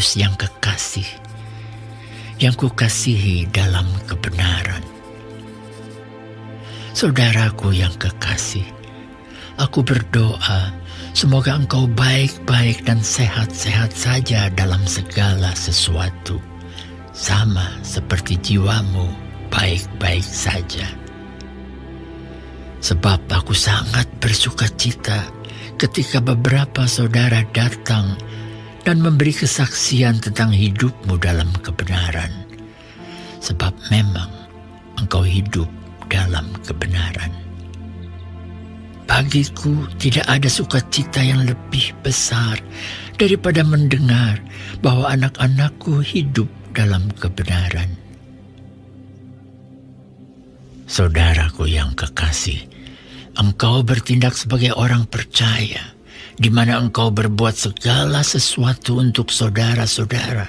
Demetrius yang kekasih, yang kukasihi dalam kebenaran. Saudaraku yang kekasih, aku berdoa semoga engkau baik-baik dan sehat-sehat saja dalam segala sesuatu, sama seperti jiwamu baik-baik saja. Sebab aku sangat bersuka cita ketika beberapa saudara datang dan memberi kesaksian tentang hidupmu dalam kebenaran. Sebab memang engkau hidup dalam kebenaran. Bagiku tidak ada sukacita yang lebih besar daripada mendengar bahwa anak-anakku hidup dalam kebenaran. Saudaraku yang kekasih, engkau bertindak sebagai orang percaya, di mana engkau berbuat segala sesuatu untuk saudara-saudara,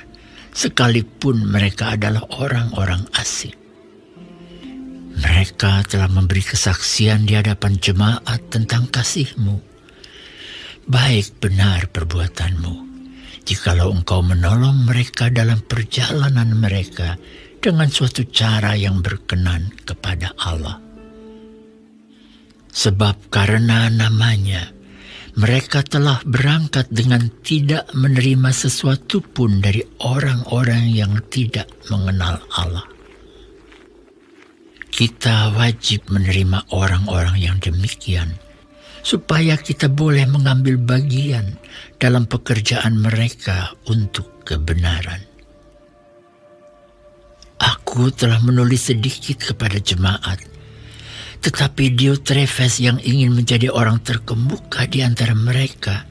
sekalipun mereka adalah orang-orang asing. Mereka telah memberi kesaksian di hadapan jemaat tentang kasih-Mu. Baik benar perbuatanmu, jikalau engkau menolong mereka dalam perjalanan mereka dengan suatu cara yang berkenan kepada Allah. Sebab karena namanya, mereka telah berangkat dengan tidak menerima sesuatu pun dari orang-orang yang tidak mengenal Allah. Kita wajib menerima orang-orang yang demikian, supaya kita boleh mengambil bagian dalam pekerjaan mereka untuk kebenaran. Aku telah menulis sedikit kepada jemaat, tetapi Diotrefes yang ingin menjadi orang terkemuka di antara mereka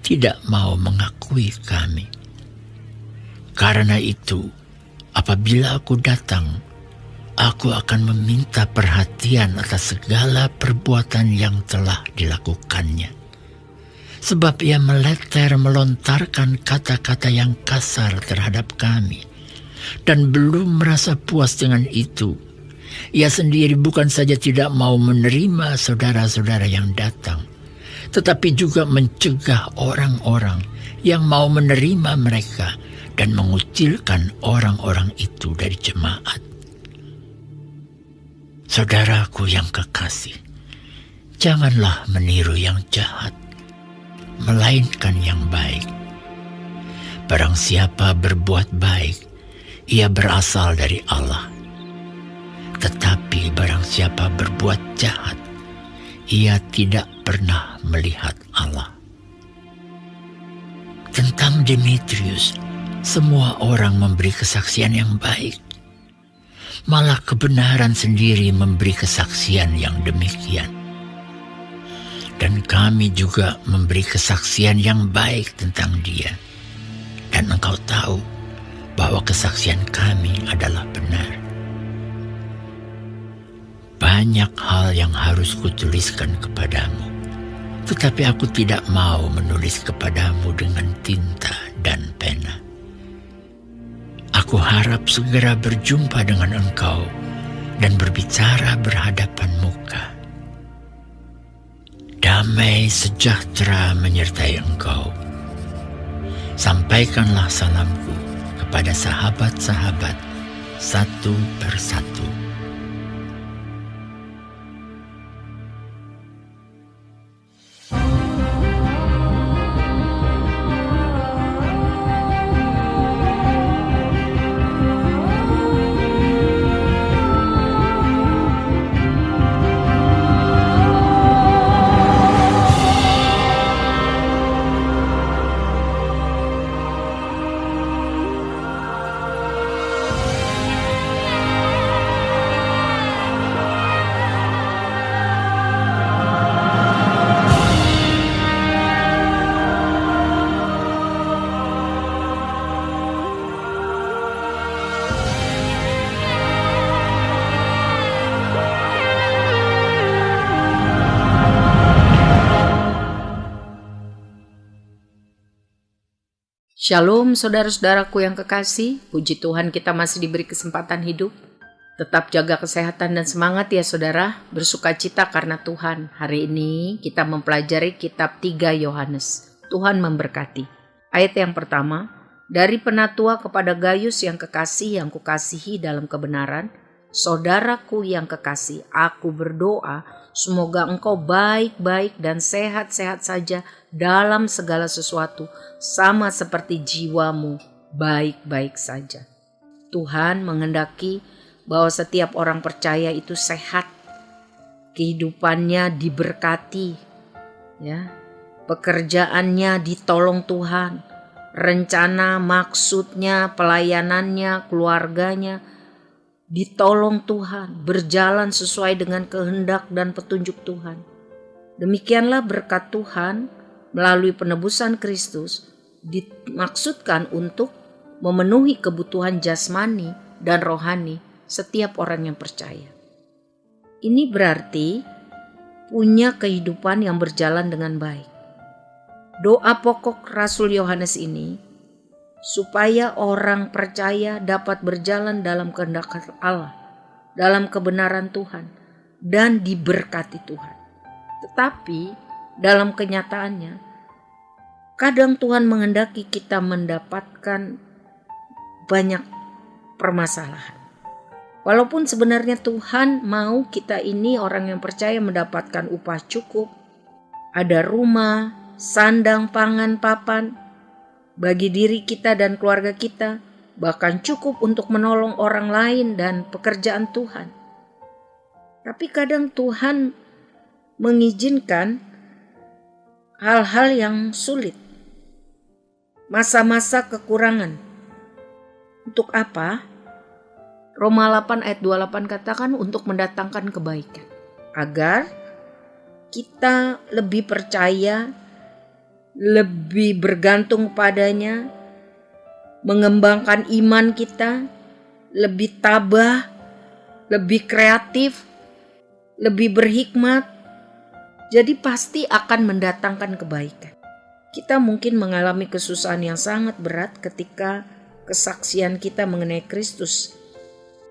tidak mau mengakui kami. Karena itu, apabila aku datang, aku akan meminta perhatian atas segala perbuatan yang telah dilakukannya. Sebab ia melontarkan kata-kata yang kasar terhadap kami, dan belum merasa puas dengan itu. Ia sendiri bukan saja tidak mau menerima saudara-saudara yang datang, tetapi juga mencegah orang-orang yang mau menerima mereka dan mengucilkan orang-orang itu dari jemaat. Saudaraku yang kekasih, janganlah meniru yang jahat, melainkan yang baik. Barang siapa berbuat baik, ia berasal dari Allah. Tetapi barang siapa berbuat jahat, ia tidak pernah melihat Allah. Tentang Demetrius, semua orang memberi kesaksian yang baik. Malah kebenaran sendiri memberi kesaksian yang demikian. Dan kami juga memberi kesaksian yang baik tentang dia. Dan engkau tahu bahwa kesaksian kami adalah benar. Banyak hal yang harus kutuliskan kepadamu, tetapi aku tidak mau menulis kepadamu dengan tinta dan pena. Aku harap segera berjumpa dengan engkau dan berbicara berhadapan muka. Damai sejahtera menyertai engkau. Sampaikanlah salamku kepada sahabat-sahabat satu persatu. Shalom saudara-saudaraku yang kekasih, puji Tuhan kita masih diberi kesempatan hidup. Tetap jaga kesehatan dan semangat ya saudara, bersukacita karena Tuhan. Hari ini kita mempelajari kitab 3 Yohanes. Tuhan memberkati. Ayat yang pertama, Dari penatua kepada Gayus yang kekasih yang kukasihi dalam kebenaran, saudaraku yang kekasih, aku berdoa semoga engkau baik-baik dan sehat-sehat saja dalam segala sesuatu, sama seperti jiwamu baik-baik saja. Tuhan menghendaki bahwa setiap orang percaya itu sehat, kehidupannya diberkati, ya, pekerjaannya ditolong Tuhan, rencana, maksudnya, pelayanannya, keluarganya ditolong Tuhan, berjalan sesuai dengan kehendak dan petunjuk Tuhan. Demikianlah berkat Tuhan melalui penebusan Kristus dimaksudkan untuk memenuhi kebutuhan jasmani dan rohani setiap orang yang percaya. Ini berarti punya kehidupan yang berjalan dengan baik. Doa pokok Rasul Yohanes ini supaya orang percaya dapat berjalan dalam kehendak Allah, dalam kebenaran Tuhan, dan diberkati Tuhan. Tetapi dalam kenyataannya, kadang Tuhan menghendaki kita mendapatkan banyak permasalahan. Walaupun sebenarnya Tuhan mau kita ini orang yang percaya mendapatkan upah cukup, ada rumah, sandang, pangan, papan bagi diri kita dan keluarga kita, bahkan cukup untuk menolong orang lain dan pekerjaan Tuhan. Tapi kadang Tuhan mengizinkan hal-hal yang sulit, masa-masa kekurangan. Untuk apa? Roma 8 ayat 28 katakan untuk mendatangkan kebaikan, agar kita lebih percaya, lebih bergantung padanya, mengembangkan iman kita, lebih tabah, lebih kreatif, lebih berhikmat. Jadi pasti akan mendatangkan kebaikan. Kita mungkin mengalami kesusahan yang sangat berat ketika kesaksian kita mengenai Kristus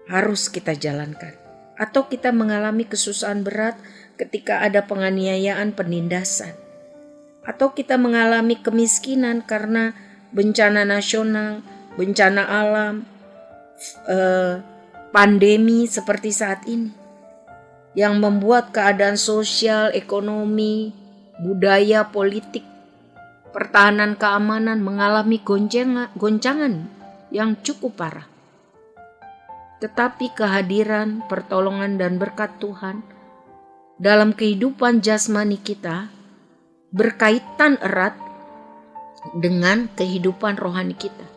harus kita jalankan. Atau kita mengalami kesusahan berat ketika ada penganiayaan, penindasan. Atau kita mengalami kemiskinan karena bencana nasional, bencana alam, pandemi seperti saat ini, yang membuat keadaan sosial, ekonomi, budaya, politik, pertahanan keamanan mengalami goncangan yang cukup parah. Tetapi kehadiran, pertolongan dan berkat Tuhan dalam kehidupan jasmani kita berkaitan erat dengan kehidupan rohani kita.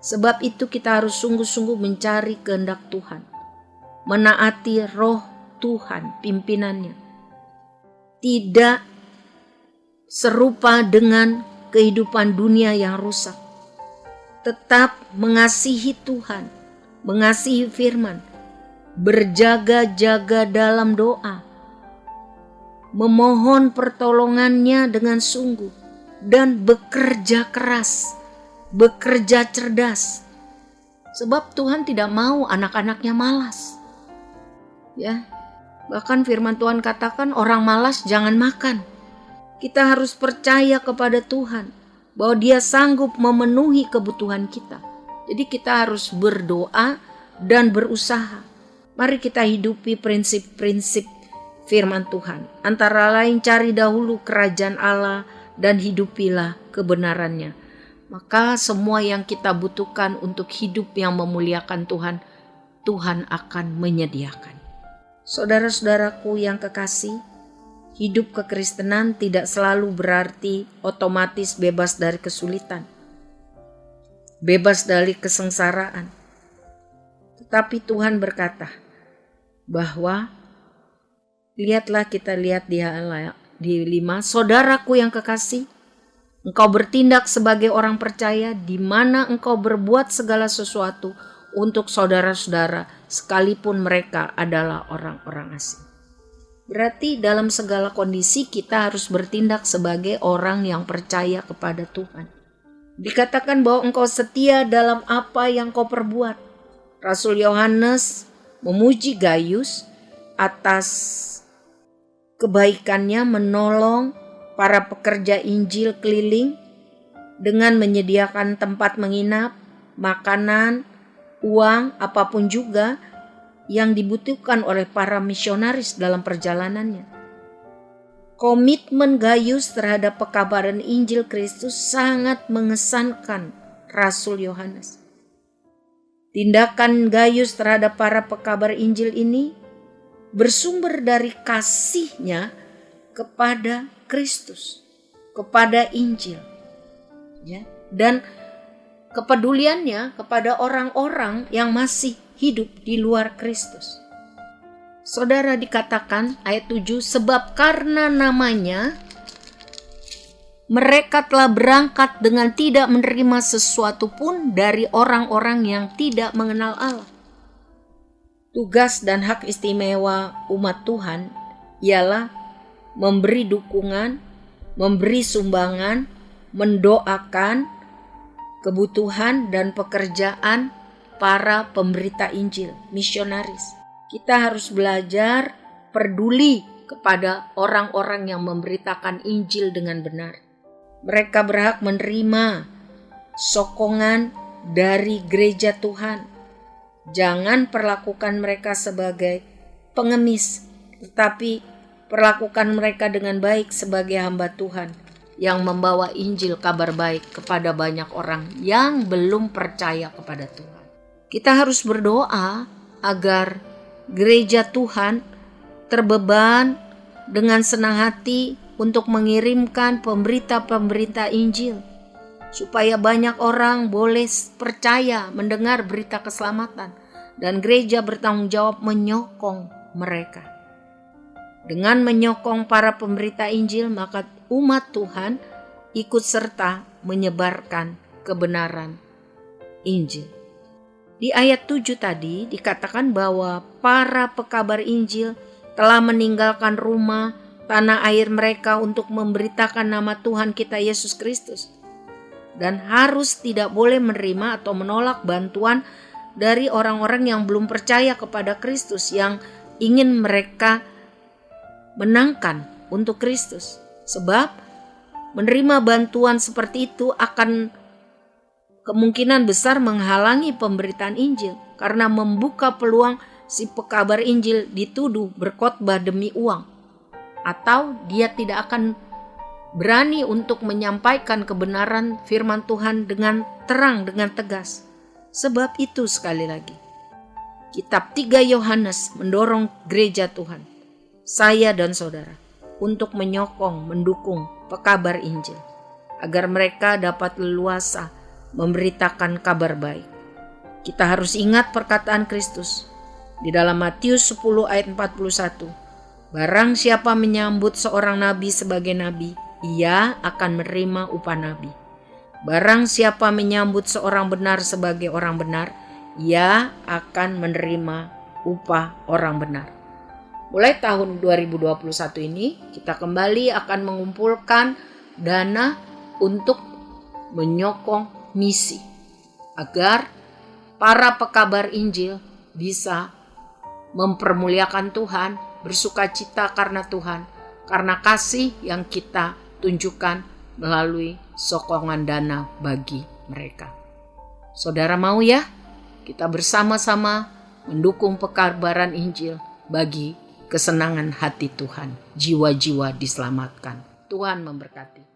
Sebab itu kita harus sungguh-sungguh mencari kehendak Tuhan, menaati roh Tuhan, pimpinannya. Tidak serupa dengan kehidupan dunia yang rusak. Tetap mengasihi Tuhan, mengasihi firman, berjaga-jaga dalam doa, memohon pertolongannya dengan sungguh, dan bekerja keras, bekerja cerdas. Sebab Tuhan tidak mau anak-anaknya malas. Ya, bahkan firman Tuhan katakan orang malas jangan makan. Kita harus percaya kepada Tuhan bahwa Dia sanggup memenuhi kebutuhan kita. Jadi kita harus berdoa dan berusaha. Mari kita hidupi prinsip-prinsip firman Tuhan. Antara lain cari dahulu kerajaan Allah dan hidupilah kebenarannya. Maka semua yang kita butuhkan untuk hidup yang memuliakan Tuhan, Tuhan akan menyediakan. Saudara-saudaraku yang kekasih, hidup kekristenan tidak selalu berarti otomatis bebas dari kesulitan, bebas dari kesengsaraan. Tetapi Tuhan berkata bahwa lihatlah, kita lihat di 5, saudaraku yang kekasih, engkau bertindak sebagai orang percaya di mana engkau berbuat segala sesuatu untuk saudara-saudara sekalipun mereka adalah orang-orang asing. Berarti dalam segala kondisi kita harus bertindak sebagai orang yang percaya kepada Tuhan. Dikatakan bahwa engkau setia dalam apa yang kau perbuat. Rasul Yohanes memuji Gayus atas kebaikannya menolong para pekerja Injil keliling dengan menyediakan tempat menginap, makanan, uang, apapun juga yang dibutuhkan oleh para misionaris dalam perjalanannya. Komitmen Gaius terhadap pekabaran Injil Kristus sangat mengesankan Rasul Yohanes. Tindakan Gaius terhadap para pekabar Injil ini bersumber dari kasihnya kepada Kristus, kepada Injil, ya, dan kepeduliannya kepada orang-orang yang masih hidup di luar Kristus. Saudara, dikatakan ayat 7, sebab karena namanya mereka telah berangkat dengan tidak menerima sesuatu pun dari orang-orang yang tidak mengenal Allah. Tugas dan hak istimewa umat Tuhan ialah memberi dukungan, memberi sumbangan, mendoakan kebutuhan dan pekerjaan para pemberita Injil, misionaris. Kita harus belajar peduli kepada orang-orang yang memberitakan Injil dengan benar. Mereka berhak menerima sokongan dari gereja Tuhan. Jangan perlakukan mereka sebagai pengemis, tetapi perlakukan mereka dengan baik sebagai hamba Tuhan yang membawa Injil, kabar baik kepada banyak orang yang belum percaya kepada Tuhan. Kita harus berdoa agar gereja Tuhan terbeban dengan senang hati untuk mengirimkan pemberita-pemberita Injil, supaya banyak orang boleh percaya mendengar berita keselamatan, dan gereja bertanggung jawab menyokong mereka. Dengan menyokong para pemberita Injil, maka umat Tuhan ikut serta menyebarkan kebenaran Injil. Di ayat 7 tadi dikatakan bahwa para pekabar Injil telah meninggalkan rumah, tanah air mereka untuk memberitakan nama Tuhan kita Yesus Kristus, dan harus tidak boleh menerima atau menolak bantuan dari orang-orang yang belum percaya kepada Kristus, yang ingin mereka menangkan untuk Kristus. Sebab menerima bantuan seperti itu akan kemungkinan besar menghalangi pemberitaan Injil, karena membuka peluang si pekabar Injil dituduh berkhotbah demi uang, atau dia tidak akan berani untuk menyampaikan kebenaran firman Tuhan dengan terang, dengan tegas. Sebab itu, sekali lagi, kitab 3 Yohanes mendorong gereja Tuhan, saya dan saudara, untuk menyokong, mendukung pekabar Injil, agar mereka dapat leluasa memberitakan kabar baik. Kita harus ingat perkataan Kristus di dalam Matius 10 ayat 41. Barang siapa menyambut seorang nabi sebagai nabi, ia akan menerima upah nabi. Barang siapa menyambut seorang benar sebagai orang benar, ia akan menerima upah orang benar. Mulai tahun 2021 ini, kita kembali akan mengumpulkan dana untuk menyokong misi, agar para pekabar Injil bisa mempermuliakan Tuhan, bersukacita karena Tuhan, karena kasih yang kita tunjukkan melalui sokongan dana bagi mereka. Saudara mau ya? Kita bersama-sama mendukung pekabaran Injil bagi kesenangan hati Tuhan. Jiwa-jiwa diselamatkan. Tuhan memberkati.